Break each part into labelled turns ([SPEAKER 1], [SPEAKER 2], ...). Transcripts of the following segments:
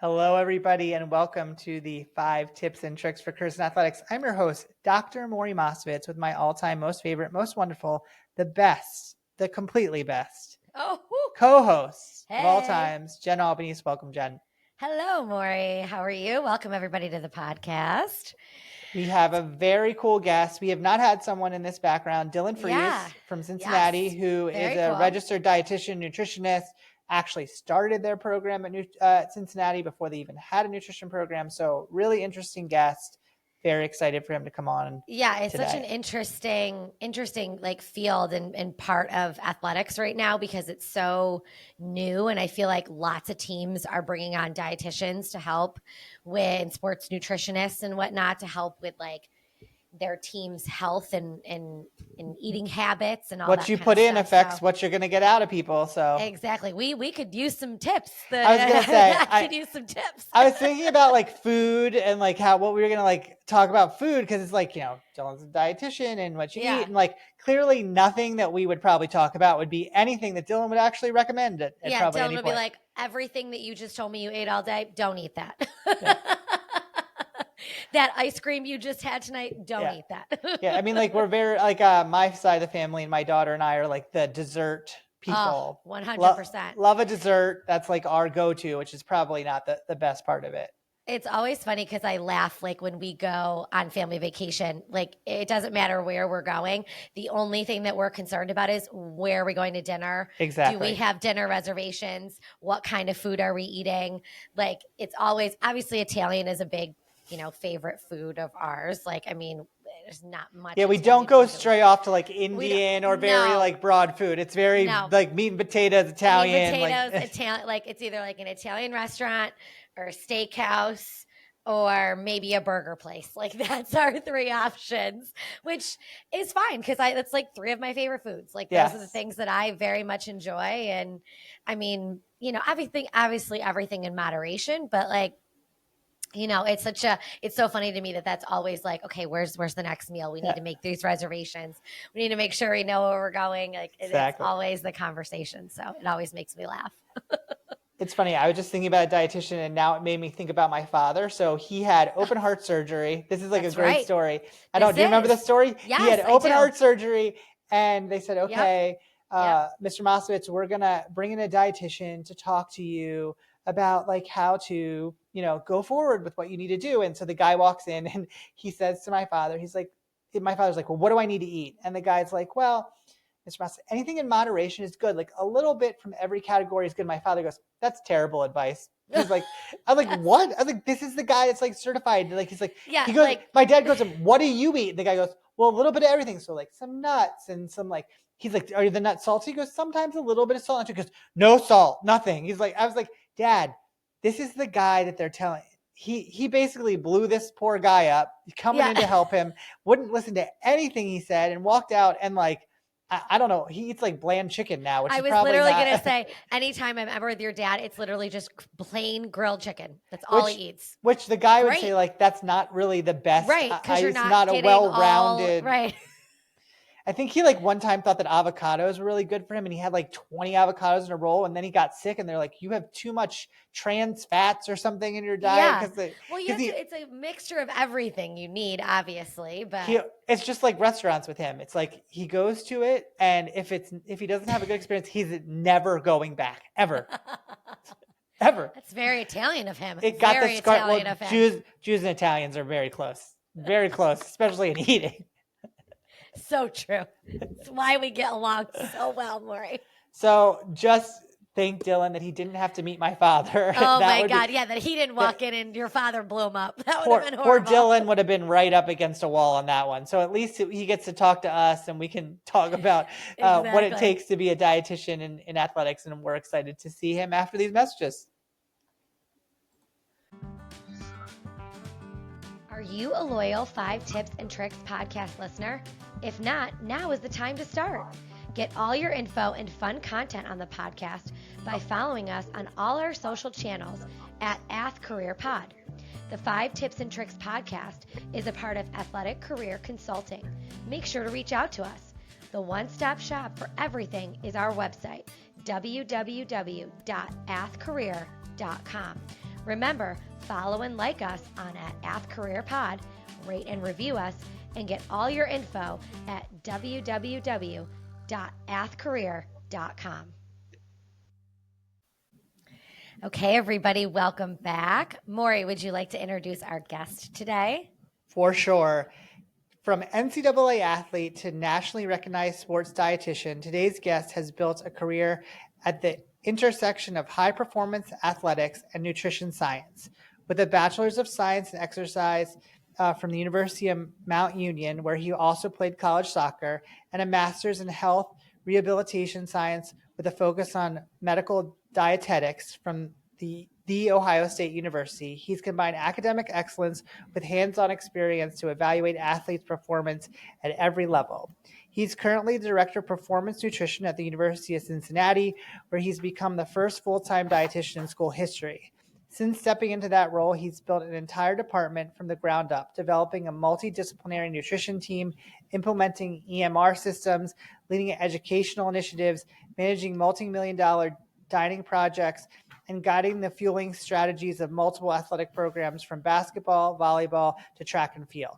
[SPEAKER 1] Hello, everybody, and welcome to the 5 Tips and Tricks for Careers in Athletics. I'm your host, Dr. Maury Mosovitz, with my all-time most favorite, most wonderful, the best, the completely best co-host of all times, Jen Albanese. Welcome, Jen.
[SPEAKER 2] Hello, Maury. How are you? Welcome, everybody, to the podcast.
[SPEAKER 1] We have a very cool guest. We have not had someone in this background, Dylan Fries from Cincinnati, who is a registered dietitian, nutritionist, actually started their program at Cincinnati before they even had a nutrition program. So really interesting guest. Very excited for him to come on.
[SPEAKER 2] Yeah, it's such an interesting like field and part of athletics right now because it's so new. And I feel like lots of teams are bringing on dietitians to help with sports nutritionists and whatnot to help with like their team's health and eating habits and all that.
[SPEAKER 1] What you put in affects what you're going to get out of people. So
[SPEAKER 2] exactly, we could use some tips.
[SPEAKER 1] I was going to say
[SPEAKER 2] I could use some tips.
[SPEAKER 1] I was thinking about like food and like what we were going to like talk about food because it's like, Dylan's a dietitian and what you eat, and like clearly nothing that we would probably talk about would be anything that Dylan would actually recommend.
[SPEAKER 2] Dylan would be like, everything that you just told me you ate all day, don't eat that. Yeah. That ice cream you just had tonight, don't eat that.
[SPEAKER 1] Yeah, I mean, like we're very like my side of the family and my daughter and I are like the dessert people.
[SPEAKER 2] 100%.
[SPEAKER 1] Love a dessert. That's like our go-to, which is probably not the best part of it.
[SPEAKER 2] It's always funny because I laugh like when we go on family vacation, like it doesn't matter where we're going. The only thing that we're concerned about is where are we going to dinner?
[SPEAKER 1] Exactly.
[SPEAKER 2] Do we have dinner reservations? What kind of food are we eating? Like it's always, obviously Italian is a big favorite food of ours. Like, I mean, there's not much.
[SPEAKER 1] Yeah, we don't go stray off to like Indian or very like broad food. It's very like meat and potatoes, Italian.
[SPEAKER 2] Italian. Like it's either like an Italian restaurant or a steakhouse or maybe a burger place. Like that's our 3 options, which is fine because that's like 3 of my favorite foods. Like those are the things that I very much enjoy. And I mean, obviously everything in moderation, but like, it's so funny to me that that's always like, okay, where's the next meal? We need to make these reservations. We need to make sure we know where we're going. Like it's always the conversation. So it always makes me laugh.
[SPEAKER 1] It's funny. I was just thinking about a dietitian and now it made me think about my father. So he had open heart surgery. This is like a great story. Do you remember the story?
[SPEAKER 2] Yes,
[SPEAKER 1] he had open heart surgery and they said, okay, Mr. Mosovitz, we're going to bring in a dietitian to talk to you about like how to, go forward with what you need to do. And so the guy walks in and he says to my father, my father's like, well, what do I need to eat? And the guy's like, well, Mr. Mosovitz, anything in moderation is good. Like a little bit from every category is good. My father goes, that's terrible advice. He's like, I was like, what? I was like, this is the guy that's like certified. Like, he's like, he goes, my dad goes, what do you eat? And the guy goes, well, a little bit of everything. So like some nuts and some like, he's like, are the nuts salty? He goes, sometimes a little bit of salt. And he goes, no salt, nothing. He's like, I was like, Dad, this is the guy that they're telling. He basically blew this poor guy up, coming in to help him, wouldn't listen to anything he said and walked out and like, I don't know. He eats like bland chicken now, which I was
[SPEAKER 2] literally going to say, anytime I'm ever with your dad, it's literally just plain grilled chicken. That's all he eats.
[SPEAKER 1] Which the guy would say like, that's not really the best.
[SPEAKER 2] Right. Because you're
[SPEAKER 1] not a well-rounded.
[SPEAKER 2] Right.
[SPEAKER 1] I think he like one time thought that avocados were really good for him and he had like 20 avocados in a roll and then he got sick and they're like, you have too much trans fats or something in your diet.
[SPEAKER 2] It's a mixture of everything you need, obviously, but
[SPEAKER 1] it's just like restaurants with him. It's like he goes to it and if he doesn't have a good experience, he's never going back ever. Ever.
[SPEAKER 2] That's very Italian of him.
[SPEAKER 1] It got the scar. Well, Jews and Italians are very close, especially in eating.
[SPEAKER 2] So true. That's why we get along so well, Maury.
[SPEAKER 1] So just thank Dylan that he didn't have to meet my father.
[SPEAKER 2] Oh my God. That he didn't walk in and your father blew him up. That would have been horrible.
[SPEAKER 1] Poor Dylan would have been right up against a wall on that one. So at least he gets to talk to us and we can talk about what it takes to be a dietitian in athletics. And we're excited to see him after these messages.
[SPEAKER 2] Are you a loyal 5 Tips and Tricks podcast listener? If not, now is the time to start. Get all your info and fun content on the podcast by following us on all our social channels at @AthCareerPod. The 5 Tips and Tricks podcast is a part of Athletic Career Consulting. Make sure to reach out to us. The one-stop shop for everything is our website, www.athcareer.com. Remember, follow and like us on @AthCareerPod, rate and review us, and get all your info at www.athcareer.com. Okay, everybody, welcome back. Maury, would you like to introduce our guest today?
[SPEAKER 1] For sure. From NCAA athlete to nationally recognized sports dietitian, today's guest has built a career at the intersection of high-performance athletics and nutrition science. With a Bachelor's of Science in Exercise from the University of Mount Union, where he also played college soccer, and a Master's in Health Rehabilitation Science with a focus on Medical Dietetics from the Ohio State University. He's combined academic excellence with hands-on experience to evaluate athletes' performance at every level. He's currently the Director of Performance Nutrition at the University of Cincinnati, where he's become the first full-time dietitian in school history. Since stepping into that role, he's built an entire department from the ground up, developing a multi-disciplinary nutrition team, implementing EMR systems, leading educational initiatives, managing multi-million-dollar dining projects, and guiding the fueling strategies of multiple athletic programs from basketball, volleyball, to track and field.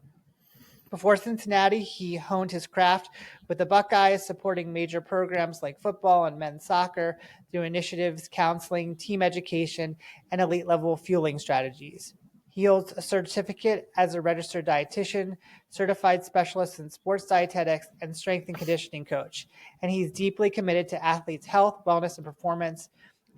[SPEAKER 1] Before Cincinnati, he honed his craft with the Buckeyes, supporting major programs like football and men's soccer through initiatives, counseling, team education, and elite-level fueling strategies. He holds a certificate as a registered dietitian, certified specialist in sports dietetics, and strength and conditioning coach. And he's deeply committed to athletes' health, wellness, and performance.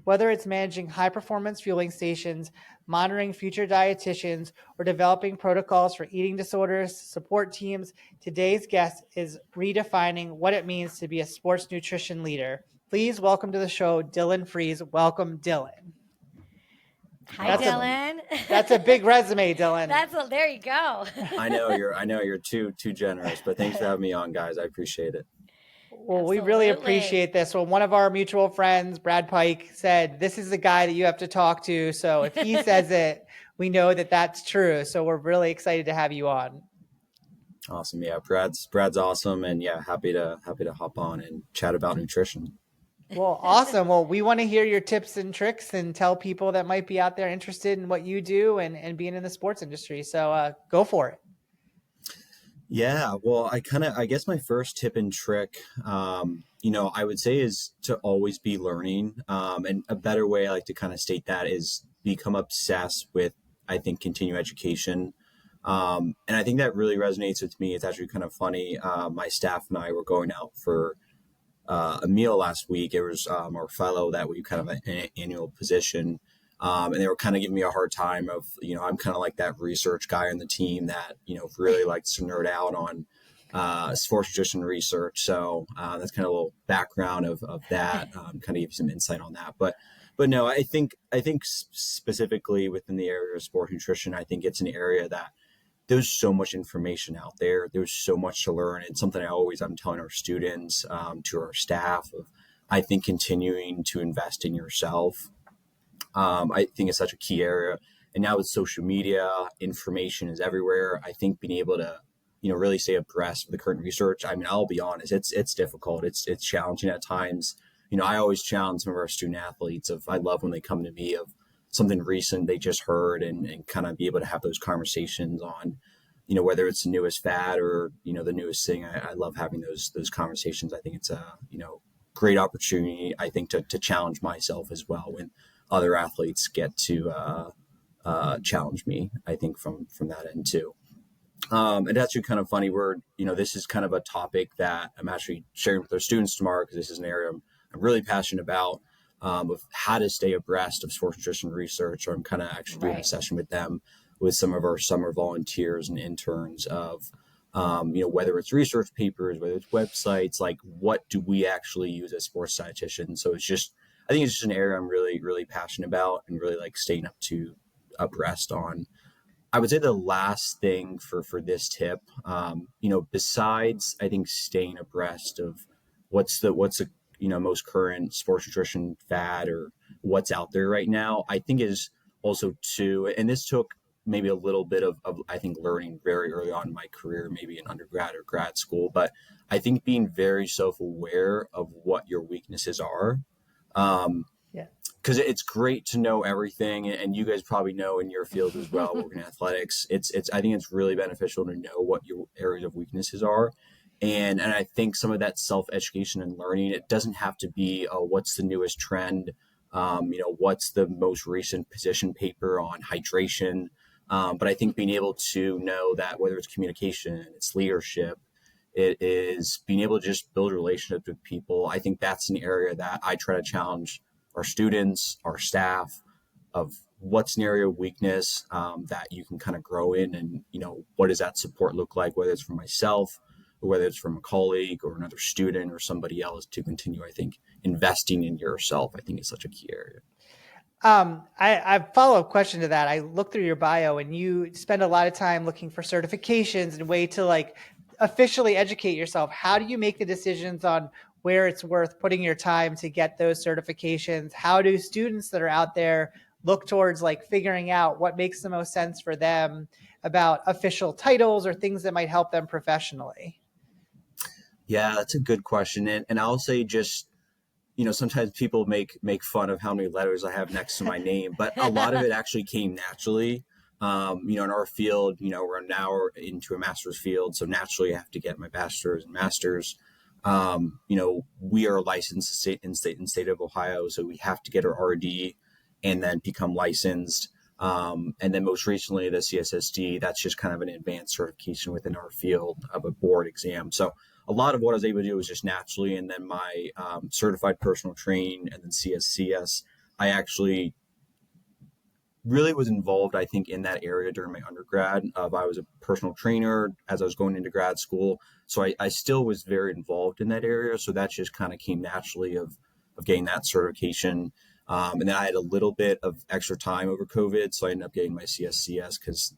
[SPEAKER 1] Whether it's managing high-performance fueling stations, monitoring future dietitians, or developing protocols for eating disorders, support teams, today's guest is redefining what it means to be a sports nutrition leader. Please welcome to the show, Dylan Fries. Welcome, Dylan.
[SPEAKER 2] Hi, Dylan.
[SPEAKER 1] That's a big resume, Dylan.
[SPEAKER 2] There you go.
[SPEAKER 3] I know you're too generous, but thanks for having me on, guys. I appreciate it.
[SPEAKER 1] Well, we really appreciate this. Well, one of our mutual friends, Brad Pike, said, this is the guy that you have to talk to. So if he says it, we know that that's true. So we're really excited to have you on.
[SPEAKER 3] Awesome. Yeah, Brad's awesome. And yeah, happy to hop on and chat about nutrition.
[SPEAKER 1] Well, awesome. Well, we want to hear your tips and tricks and tell people that might be out there interested in what you do and being in the sports industry. So go for it.
[SPEAKER 3] Yeah, well, I guess my first tip and trick, I would say is to always be learning. And a better way I like to kind of state that is become obsessed with, I think, continuing education. And I think that really resonates with me. It's actually kind of funny. My staff and I were going out for a meal last week. It was our fellow that we kind of an annual position. And they were kind of giving me a hard time of, I'm kind of like that research guy on the team that, really likes to nerd out on sports nutrition research. So that's kind of a little background of that, kind of give you some insight on that. But no, I think specifically within the area of sports nutrition, I think it's an area that there's so much information out there. There's so much to learn. And something I'm telling our students, to our staff of, I think continuing to invest in yourself. I think it's such a key area. And now with social media, information is everywhere. I think being able to, really stay abreast of the current research. I mean, I'll be honest, it's difficult. It's challenging at times. I always challenge some of our student athletes I love when they come to me of something recent they just heard and kind of be able to have those conversations on, whether it's the newest fad or, the newest thing. I love having those conversations. I think it's a, great opportunity, I think, to challenge myself as well when other athletes get to challenge me, I think, from that end too. And that's actually kind of funny. This is kind of a topic that I'm actually sharing with our students tomorrow because this is an area I'm really passionate about, of how to stay abreast of sports nutrition research. Or I'm kind of actually doing a session with them with some of our summer volunteers and interns of, whether it's research papers, whether it's websites, like what do we actually use as sports dietitians? So I think it's just an area I'm really, really passionate about and really like staying abreast on. I would say the last thing for this tip, besides I think staying abreast of what's the most current sports nutrition fad or what's out there right now, I think is also too, and this took maybe a little bit of I think learning very early on in my career, maybe in undergrad or grad school, but I think being very self-aware of what your weaknesses are. because it's great to know everything, and you guys probably know in your field as well, working in athletics, it's I think it's really beneficial to know what your areas of weaknesses are. And I think some of that self-education and learning, it doesn't have to be, oh, what's the newest trend? What's the most recent position paper on hydration? But I think being able to know that whether it's communication, it's leadership, it is being able to just build relationships with people. I think that's an area that I try to challenge our students, our staff, of what's an area of weakness that you can kind of grow in, and what does that support look like, whether it's from myself or whether it's from a colleague or another student or somebody else, to continue, I think, investing in yourself, I think, is such a key area.
[SPEAKER 1] I follow-up question to that. I looked through your bio, and you spend a lot of time looking for certifications and way to like officially educate yourself. How do you make the decisions on where it's worth putting your time to get those certifications? How do students that are out there look towards like figuring out what makes the most sense for them about official titles or things that might help them professionally?
[SPEAKER 3] Yeah, that's a good question. And I'll say, just, sometimes people make fun of how many letters I have next to my name, but a lot of it actually came naturally. In our field, we're now into a master's field. So naturally I have to get my bachelor's and master's. We are licensed in state of Ohio, so we have to get our RD and then become licensed. And then most recently the CSSD, that's just kind of an advanced certification within our field of a board exam. So a lot of what I was able to do was just naturally. And then my certified personal train and then CSCS, I actually really was involved, I think, in that area during my undergrad. I was a personal trainer as I was going into grad school. So I still was very involved in that area. So that just kind of came naturally of getting that certification. And then I had a little bit of extra time over COVID. So I ended up getting my CSCS because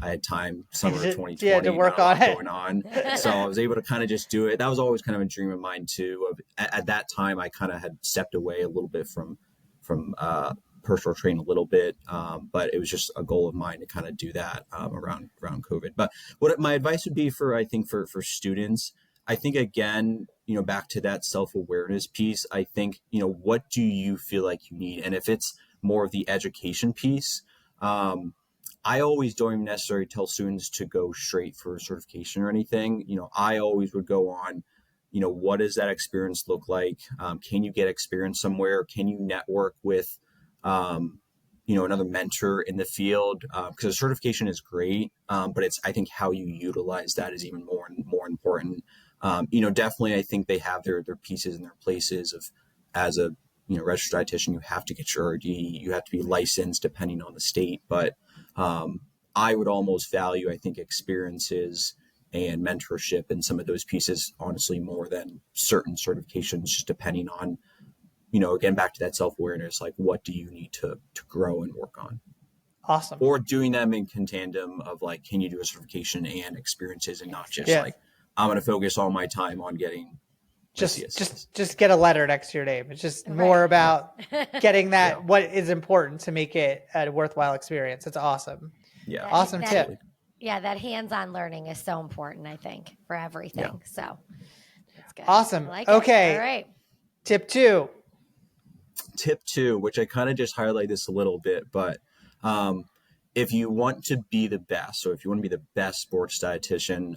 [SPEAKER 3] I had time, summer of 2020,
[SPEAKER 1] to work on it.
[SPEAKER 3] going on. So I was able to kind of just do it. That was always kind of a dream of mine too. At that time, I kind of had stepped away a little bit from personal training a little bit, but it was just a goal of mine to kind of do that around COVID. But what my advice would be for students, I think, again, back to that self-awareness piece, I think, what do you feel like you need? And if it's more of the education piece, I always don't even necessarily tell students to go straight for a certification or anything. I always would go on, what does that experience look like? Can you get experience somewhere? Can you network with, another mentor in the field? Because a certification is great, but it's, I think, how you utilize that is even more important. Definitely, I think they have their pieces and their places of, as a, registered dietitian, you have to get your RD, you have to be licensed depending on the state. But I would almost value, I think, experiences and mentorship and some of those pieces, honestly, more than certain certifications, just depending on, again, back to that self-awareness, like what do you need to grow and work on?
[SPEAKER 1] Awesome.
[SPEAKER 3] Or doing them in tandem of like, can you do a certification and experiences, and not just like, I'm going to focus all my time on getting
[SPEAKER 1] just get a letter next to your name. It's just more about getting that, what is important to make it a worthwhile experience. It's awesome.
[SPEAKER 3] Yeah.
[SPEAKER 1] Awesome tip.
[SPEAKER 2] Yeah. That hands-on learning is so important, I think, for everything. Yeah. So that's good.
[SPEAKER 1] Awesome.
[SPEAKER 2] Like
[SPEAKER 1] okay.
[SPEAKER 2] All right.
[SPEAKER 1] Tip two,
[SPEAKER 3] which I kind of just highlight this a little bit, but if you want to be the best, so if you want to be the best sports dietitian,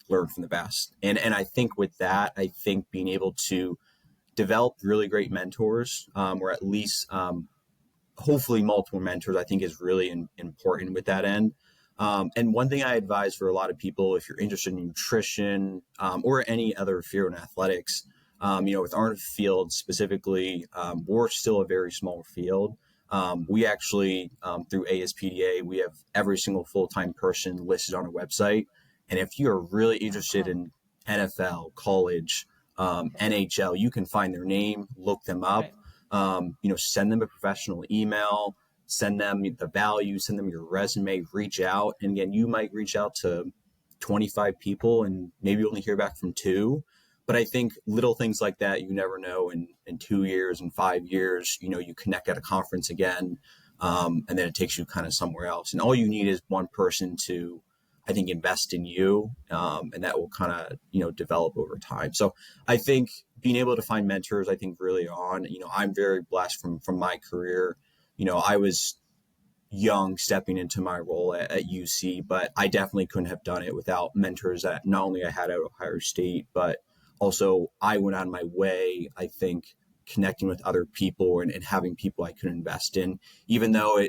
[SPEAKER 3] learn from the best. And I think with that, I think being able to develop really great mentors, or at least hopefully multiple mentors, I think is really important with that end. And one thing I advise for a lot of people, if you're interested in nutrition or any other field in athletics, with our field specifically, we're still a very small field. We actually, through ASPDA, we have every single full-time person listed on a website. And if you're really interested in NFL, college, NHL, you can find their name, look them up, send them a professional email, send them the value, send them your resume, reach out. And again, you might reach out to 25 people and maybe only hear back from 2. But I think little things like that, you never know, in 2 years and 5 years, you connect at a conference again, and then it takes you kind of somewhere else. And all you need is one person to I think, invest in you, and that will kind of, develop over time. So I think being able to find mentors, I think really on, I'm very blessed from my career. I was young stepping into my role at UC, but I definitely couldn't have done it without mentors that not only I had at Ohio State, but also I went on my way, I think, connecting with other people and having people I could invest in, even though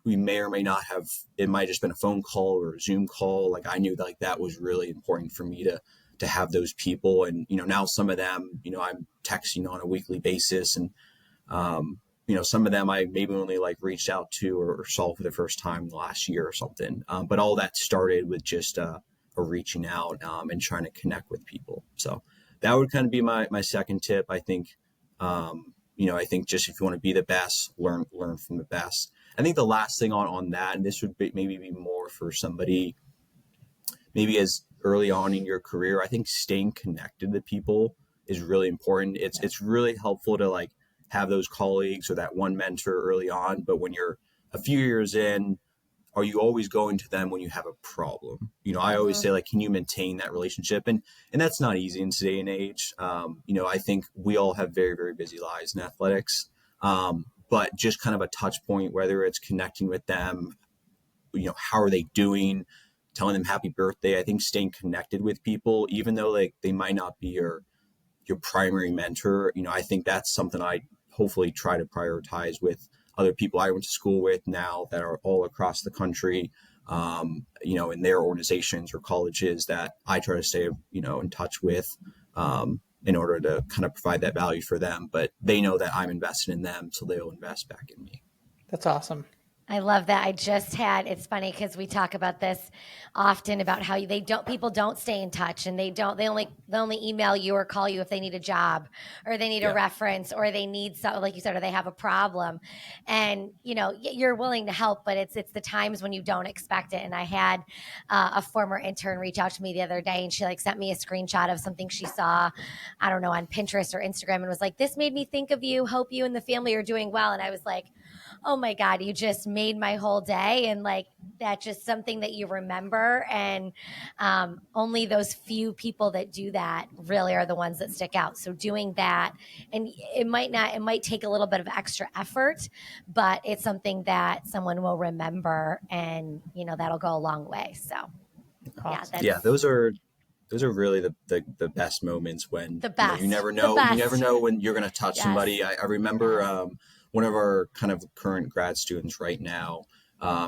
[SPEAKER 3] we may or may not have, it might have just been a phone call or a Zoom call. Like I knew that, like, that was really important for me to have those people. And, now some of them, I'm texting on a weekly basis, and, some of them I maybe only like reached out to or saw for the first time last year or something. But all that started with just a reaching out and trying to connect with people. So that would kind of be my second tip. I think, I think just if you want to be the best, learn from the best. I think the last thing on that, and this would maybe be more for somebody maybe as early on in your career, I think staying connected to people is really important. It's really helpful to like have those colleagues or that one mentor early on, but when you're a few years in, are you always going to them when you have a problem? I always say, like, can you maintain that relationship? And that's not easy in today and age. I think we all have very, very busy lives in athletics. But just kind of a touch point, whether it's connecting with them, how are they doing, telling them happy birthday. I think staying connected with people, even though like they might not be your primary mentor, I think that's something I hopefully try to prioritize with other people I went to school with now that are all across the country, in their organizations or colleges, that I try to stay, in touch with, in order to kind of provide that value for them. But they know that I'm invested in them, so they'll invest back in me.
[SPEAKER 1] That's awesome.
[SPEAKER 2] I love that. It's funny because we talk about this often about how people don't stay in touch, and they only email you or call you if they need a job or they need a reference or they need something, like you said, or they have a problem. And, you're willing to help, but it's the times when you don't expect it. And I had a former intern reach out to me the other day, and she like sent me a screenshot of something she saw, I don't know, on Pinterest or Instagram, and was like, this made me think of you. Hope you and the family are doing well. And I was like, oh my God, you just made my whole day. And like, that's just something that you remember. And only those few people that do that really are the ones that stick out. So doing that, and it might take a little bit of extra effort, but it's something that someone will remember, and, that'll go a long way. So
[SPEAKER 1] awesome.
[SPEAKER 3] Those are really the best moments, when
[SPEAKER 2] the best.
[SPEAKER 3] You never know when you're going to touch somebody. I remember one of our kind of current grad students right now,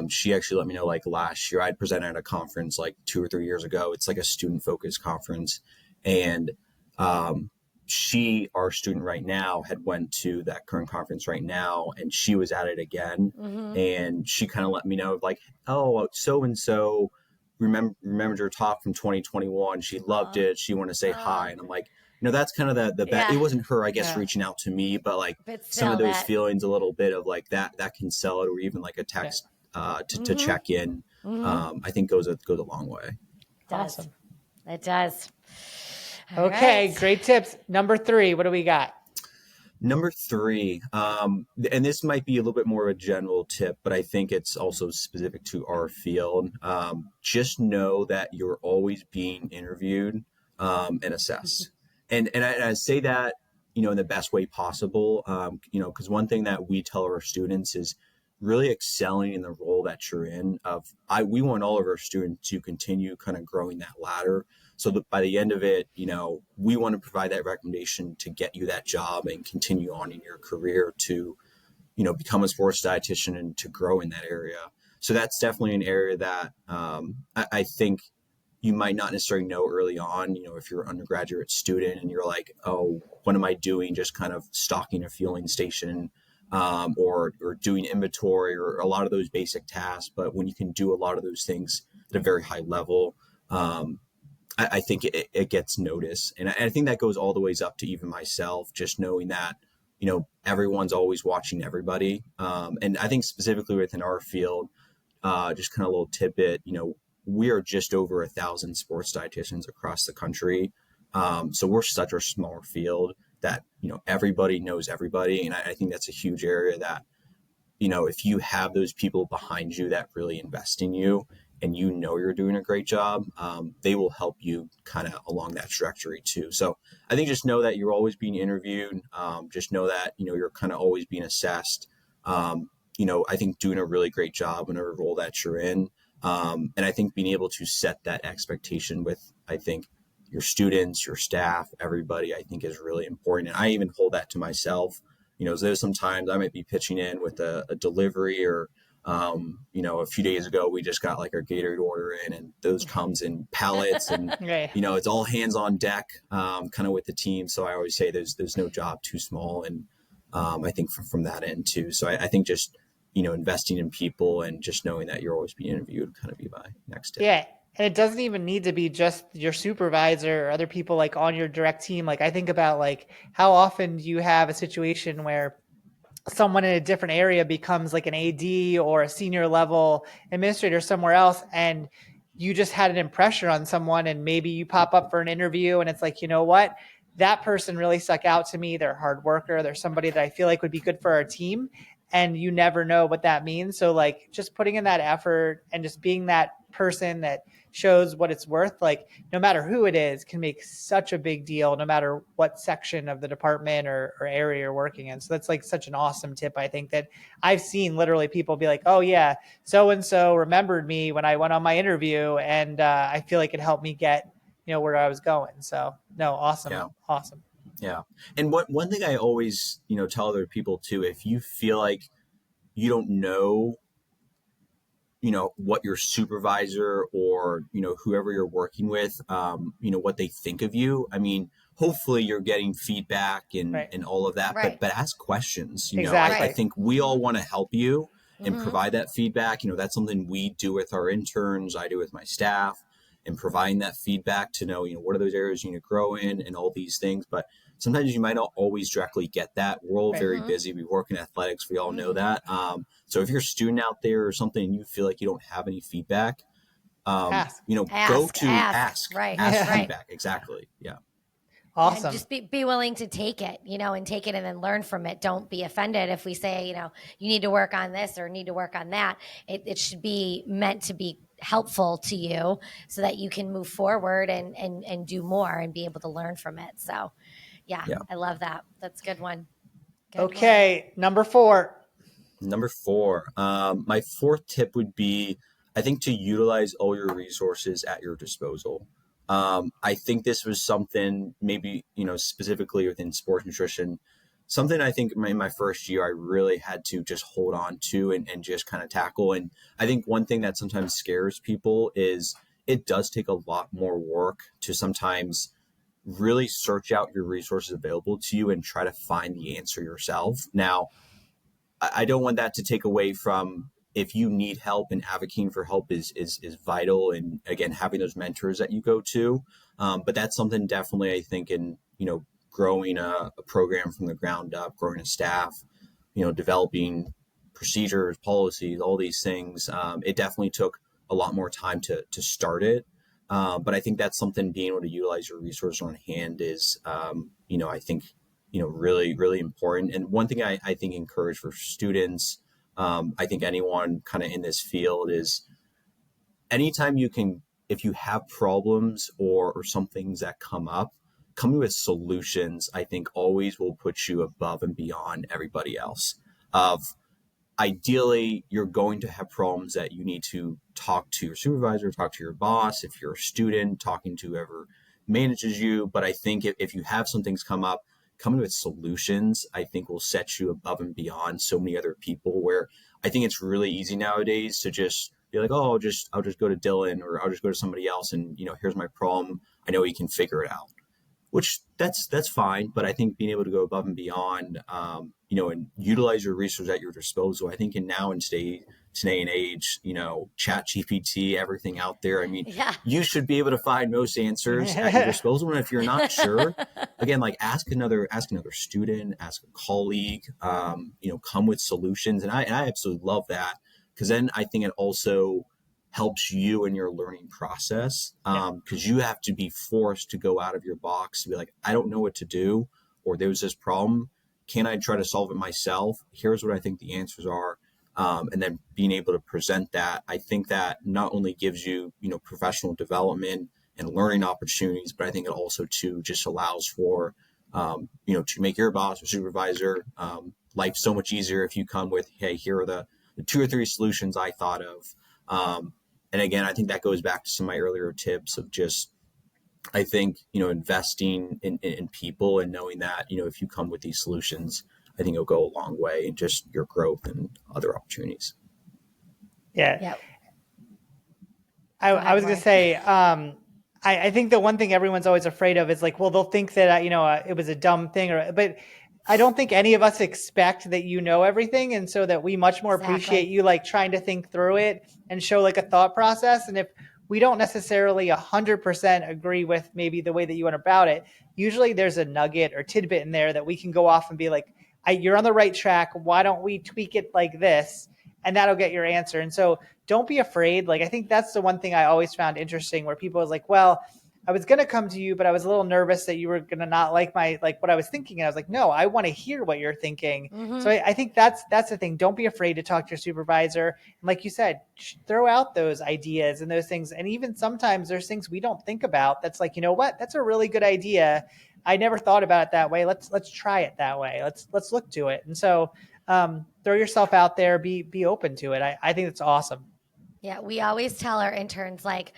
[SPEAKER 3] she actually let me know, like, last year I'd presented at a conference like 2 or 3 years ago. It's like a student focused conference. And our student right now, had went to that current conference right now, and she was at it again. Mm-hmm. And she kind of let me know, like, oh, so-and-so remembered your talk from 2021. She loved it. She wanted to say hi. And I'm like, that's kind of the best. It wasn't her, I guess, reaching out to me, but like some of those feelings, a little bit of like that can sell it, or even like a text to check in. I think goes a long way.
[SPEAKER 1] Awesome.
[SPEAKER 2] It does.
[SPEAKER 1] Okay, right. Great tips. Number 3, what do we got?
[SPEAKER 3] Number 3, and this might be a little bit more of a general tip, but I think it's also specific to our field. Just know that you're always being interviewed and assessed. And I say that, in the best way possible, because one thing that we tell our students is really excelling in the role that you're in. We want all of our students to continue kind of growing that ladder, so that by the end of it, we want to provide that recommendation to get you that job and continue on in your career to, become a sports dietitian and to grow in that area. So that's definitely an area that I think you might not necessarily know early on, if you're an undergraduate student and you're like, oh, what am I doing? Just kind of stocking a fueling station, or doing inventory, or a lot of those basic tasks. But when you can do a lot of those things at a very high level, I think it gets noticed. And I think that goes all the ways up to even myself, just knowing that, everyone's always watching everybody. And I think specifically within our field, just kind of a little tidbit, we are just over 1,000 sports dietitians across the country. So we're such a small field that, everybody knows everybody. And I think that's a huge area that, if you have those people behind you that really invest in you and you know you're doing a great job, they will help you kind of along that trajectory too. So I think just know that you're always being interviewed. Just know that, you're kind of always being assessed. I think doing a really great job in whatever role that you're in. And I think being able to set that expectation with, I think, your students, your staff, everybody, I think is really important. And I even hold that to myself. There's sometimes I might be pitching in with a delivery or, a few days ago, we just got like our Gatorade order in, and those comes in pallets and,
[SPEAKER 1] Okay.
[SPEAKER 3] it's all hands on deck, kind of with the team. So I always say there's no job too small. And I think from that end too. So I think just, investing in people and just knowing that you're always being interviewed would kind of be my next tip.
[SPEAKER 1] Yeah. And it doesn't even need to be just your supervisor or other people like on your direct team. Like I think about like how often do you have a situation where someone in a different area becomes like an AD or a senior level administrator somewhere else, and you just had an impression on someone, and maybe you pop up for an interview and it's like, you know what, that person really stuck out to me. They're a hard worker. They're somebody that I feel like would be good for our team. And you never know what that means. So like just putting in that effort and just being that person that shows what it's worth, like no matter who it is, can make such a big deal, no matter what section of the department or area you're working in. So that's like such an awesome tip. I think that I've seen literally people be like, oh yeah, so-and-so remembered me when I went on my interview, and I feel like it helped me get, where I was going. So no, awesome.
[SPEAKER 3] Yeah.
[SPEAKER 1] Awesome.
[SPEAKER 3] Yeah. And one thing I always, tell other people too, if you feel like you don't know, what your supervisor or, whoever you're working with, what they think of you. I mean, hopefully you're getting feedback and,
[SPEAKER 1] Right.
[SPEAKER 3] and all of that,
[SPEAKER 2] Right.
[SPEAKER 3] but ask questions.
[SPEAKER 1] Exactly.
[SPEAKER 3] I think we all want to help you and provide that feedback. That's something we do with our interns. I do with my staff, and providing that feedback to know, what are those areas you need to grow in and all these things. But sometimes you might not always directly get that. We're all very busy. We work in athletics. We all know that. So if you're a student out there or something and you feel like you don't have any feedback,
[SPEAKER 1] Ask.
[SPEAKER 3] go to ask.
[SPEAKER 2] Right.
[SPEAKER 3] Ask
[SPEAKER 2] Right.
[SPEAKER 3] feedback. Exactly. Yeah.
[SPEAKER 1] Awesome.
[SPEAKER 2] And just be willing to take it, and take it and then learn from it. Don't be offended if we say, you need to work on this or need to work on that. It should be meant to be helpful to you so that you can move forward and do more and be able to learn from it. So yeah. I love that. That's a good one.
[SPEAKER 1] Okay. Number 4.
[SPEAKER 3] Number 4. My fourth tip would be, I think, to utilize all your resources at your disposal. I think this was something maybe, specifically within sports nutrition, something I think in my first year, I really had to just hold on to and just kind of tackle. And I think one thing that sometimes scares people is it does take a lot more work to sometimes really search out your resources available to you and try to find the answer yourself. Now, I don't want that to take away from if you need help, and advocating for help is vital. And again, having those mentors that you go to. But that's something definitely I think in, growing a program from the ground up, growing a staff, developing procedures, policies, all these things. It definitely took a lot more time to start it. But I think that's something, being able to utilize your resource on hand is, I think, really, really important. And one thing I think encourage for students, I think anyone kind of in this field, is anytime you can, if you have problems or some things that come up, coming with solutions, I think always will put you above and beyond everybody else. Ideally, you're going to have problems that you need to talk to your supervisor, talk to your boss. If you're a student, talking to whoever manages you. But I think if you have some things come up, coming with solutions, I think will set you above and beyond so many other people, where I think it's really easy nowadays to just be like, oh, I'll just go to Dylan, or I'll just go to somebody else, and, here's my problem. I know he can figure it out. Which that's fine, but I think being able to go above and beyond, and utilize your resources at your disposal. I think in today and age, Chat GPT, everything out there. I mean, you should be able to find most answers at your disposal. And if you're not sure, again, like ask another student, ask a colleague, come with solutions. And I absolutely love that, because then I think it also helps you in your learning process, because you have to be forced to go out of your box to be like, I don't know what to do, or there's this problem. Can I try to solve it myself? Here's what I think the answers are. and then being able to present that, I think that not only gives you, professional development and learning opportunities, but I think it also too just allows for, to make your boss or supervisor life so much easier if you come with, hey, here are the 2 or 3 solutions I thought of. And again, I think that goes back to some of my earlier tips of just, I think, investing in people and knowing that, if you come with these solutions, I think it'll go a long way in just your growth and other opportunities.
[SPEAKER 1] Yeah.
[SPEAKER 2] Yep.
[SPEAKER 1] I was going to say, I think the one thing everyone's always afraid of is like, well, they'll think that, it was a dumb thing, but I don't think any of us expect that you know everything. And so that we much more appreciate you like trying to think through it and show like a thought process. And if we don't necessarily 100% agree with maybe the way that you went about it, usually there's a nugget or tidbit in there that we can go off and be like, you're on the right track. Why don't we tweak it like this? And that'll get your answer. And so don't be afraid. Like, I think that's the one thing I always found interesting where people was like, well, I was going to come to you, but I was a little nervous that you were going to not like what I was thinking. And I was like, no, I want to hear what you're thinking. Mm-hmm. So I think that's the thing. Don't be afraid to talk to your supervisor. And like you said, throw out those ideas and those things. And even sometimes there's things we don't think about. That's like, you know what, that's a really good idea. I never thought about it that way. Let's try it that way. Let's look to it. And so throw yourself out there, be open to it. I think it's awesome.
[SPEAKER 2] Yeah, we always tell our interns, like,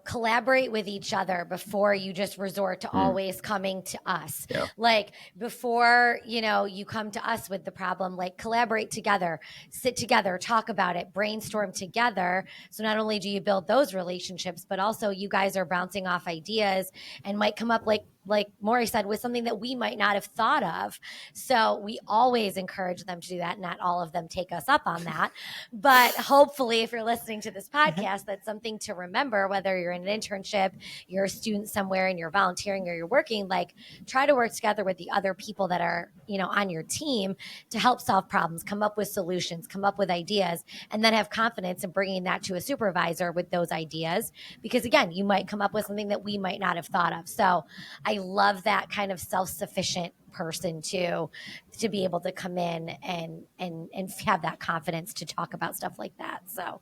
[SPEAKER 2] collaborate with each other before you just resort to always coming to us. Yeah. Like before, you come to us with the problem, like collaborate together, sit together, talk about it, brainstorm together. So not only do you build those relationships, but also you guys are bouncing off ideas and might come up like Maury said, with something that we might not have thought of. So we always encourage them to do that. Not all of them take us up on that. But hopefully, if you're listening to this podcast, that's something to remember, whether you're in an internship, you're a student somewhere and you're volunteering or you're working, like try to work together with the other people that are, on your team to help solve problems, come up with solutions, come up with ideas, and then have confidence in bringing that to a supervisor with those ideas. Because again, you might come up with something that we might not have thought of. So I love that kind of self-sufficient person to be able to come in and have that confidence to talk about stuff like that. So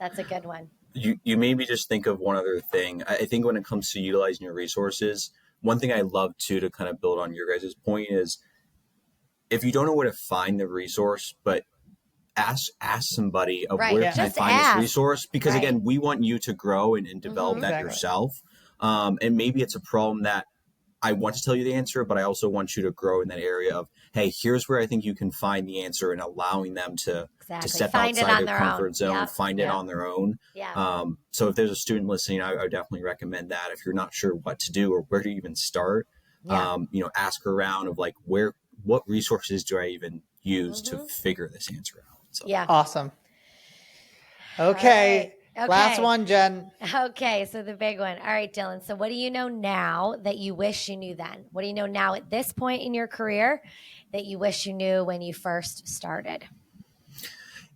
[SPEAKER 2] that's a good one.
[SPEAKER 3] You made me just think of one other thing. I think when it comes to utilizing your resources, one thing I love to kind of build on your guys' point is if you don't know where to find the resource, but ask somebody of where can I find this resource? Because again, we want you to grow and develop that yourself. And maybe it's a problem that I want to tell you the answer, but I also want you to grow in that area of, hey, here's where I think you can find the answer, and allowing them to step outside their comfort zone, find it on their own. Yeah. So if there's a student listening, I would definitely recommend that. If you're not sure what to do or where to even start, ask around of like, what resources do I even use to figure this answer out? So.
[SPEAKER 1] Yeah. Awesome. Okay. Last one, Jen.
[SPEAKER 2] Okay, so the big one. All right, Dylan. So what do you know now that you wish you knew then? What do you know now at this point in your career that you wish you knew when you first started?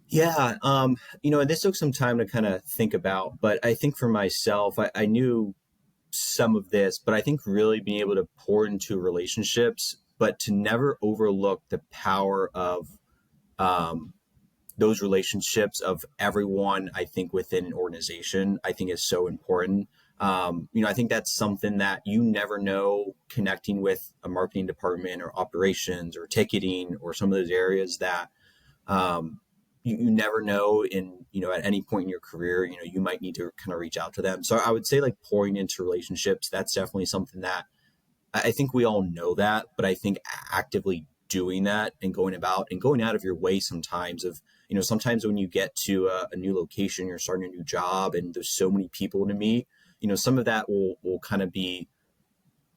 [SPEAKER 3] Yeah, and this took some time to kind of think about, but I think for myself, I knew some of this, but I think really being able to pour into relationships, but to never overlook the power of those relationships of everyone, I think within an organization, I think is so important. I think that's something that you never know, connecting with a marketing department or operations or ticketing or some of those areas that you never know at any point in your career, you might need to kind of reach out to them. So I would say like pouring into relationships, that's definitely something that I think we all know that, but I think actively doing that and going out of your way sometimes of, sometimes when you get to a new location, you're starting a new job and there's so many people to meet, some of that will kind of be,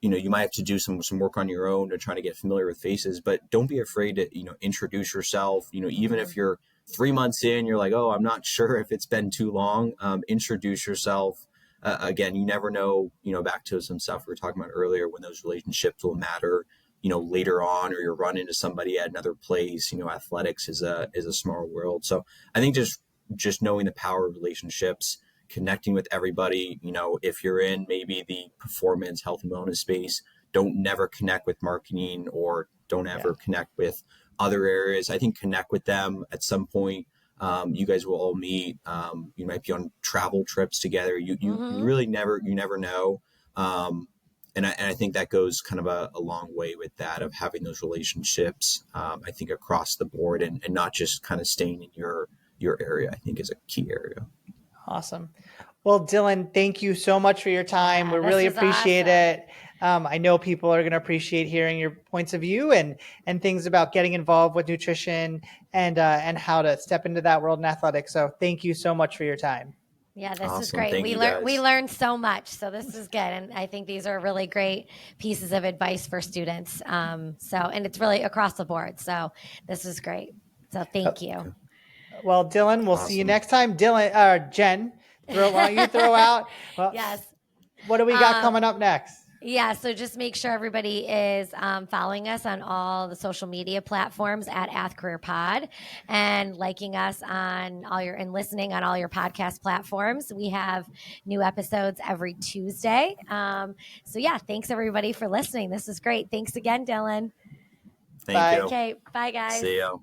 [SPEAKER 3] you might have to do some work on your own to try to get familiar with faces, but don't be afraid to, introduce yourself, even if you're 3 months in, you're like, oh, I'm not sure if it's been too long, introduce yourself. Again, you never know, back to some stuff we were talking about earlier, when those relationships will matter, later on, or you're running into somebody at another place. Athletics is a small world. So I think just knowing the power of relationships, connecting with everybody, if you're in maybe the performance, health and wellness space, don't never connect with marketing or don't ever connect with other areas. I think connect with them at some point. You guys will all meet. You might be on travel trips together. You really never know. And I think that goes kind of a long way with that, of having those relationships, I think across the board, and not just kind of staying in your area, I think is a key area.
[SPEAKER 1] Awesome. Well, Dylan, thank you so much for your time. We really appreciate it. I know people are going to appreciate hearing your points of view and things about getting involved with nutrition and how to step into that world in athletics. So thank you so much for your time.
[SPEAKER 2] Yeah, this is
[SPEAKER 3] Awesome.
[SPEAKER 2] great.
[SPEAKER 3] Thank
[SPEAKER 2] We learned so much. So this is good. And I think these are really great pieces of advice for students. And it's really across the board. So this is great. So thank you.
[SPEAKER 1] Well, Dylan, we'll see you next time. Dylan, Jen, why don't you throw out? Well,
[SPEAKER 2] yes.
[SPEAKER 1] What do we got coming up next?
[SPEAKER 2] Yeah, so just make sure everybody is following us on all the social media platforms at AthCareerPod, and liking us on and listening on all your podcast platforms. We have new episodes every Tuesday. So yeah, thanks everybody for listening. This is great. Thanks again, Dylan.
[SPEAKER 3] Thank you.
[SPEAKER 2] Okay, bye guys.
[SPEAKER 3] See you.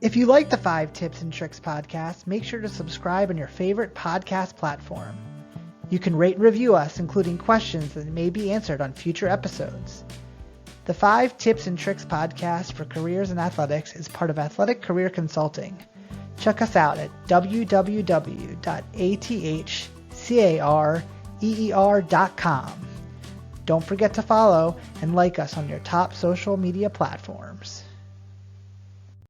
[SPEAKER 1] If you like the 5 Tips and Tricks podcast, make sure to subscribe on your favorite podcast platform. You can rate and review us, including questions that may be answered on future episodes. The 5 Tips and Tricks podcast for careers in athletics is part of Athletic Career Consulting. Check us out at www.athcareer.com. Don't forget to follow and like us on your top social media platforms.